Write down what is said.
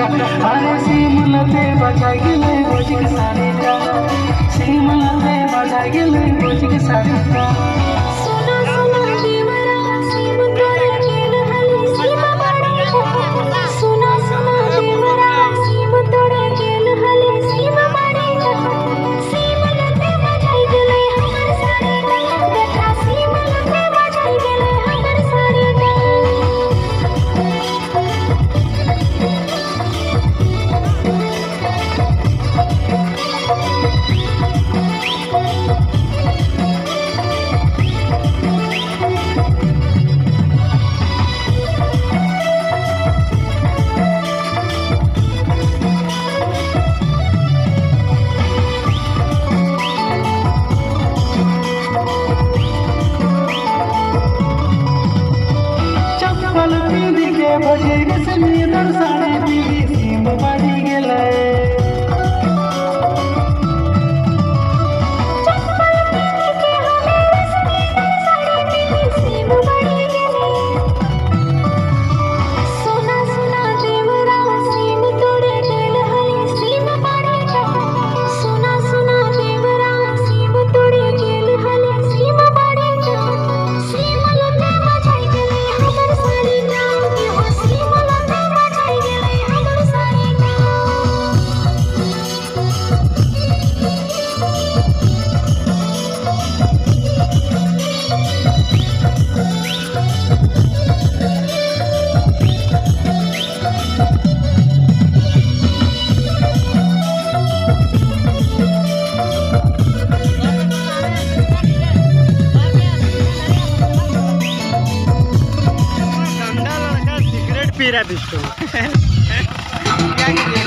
अरे सीमलते बजाय गेले गोजिक साडीटा सीमलते बजाय गेले गोजिक साडीटा सोना सोना देवरा सीम तोड़े गेल हली सीमा बाड़ी सोना सोना देवरा सीम तोड़े गेल हली सीमा बाड़ी सीमलते बजाय गेले हमर साडीटा देखा सीमलते बजाय गेले हमर साडीटा चप्पल पींदी के बजे रसमी दर्शाने पीली सीम बाड़ी गेले सोना सोना देवरा सीम तोड़े गेल हली सीम बाड़ी सोना सोना देवरा सीम तोड़े गेल हली सीम बाड़ी सीमलते बजाय गेले हमर साडीटा हो सीमलते बजाय गेले हमर साडीटा गंदा लड़का सिगरेट पी रहा है दोस्तों क्या कीजिए।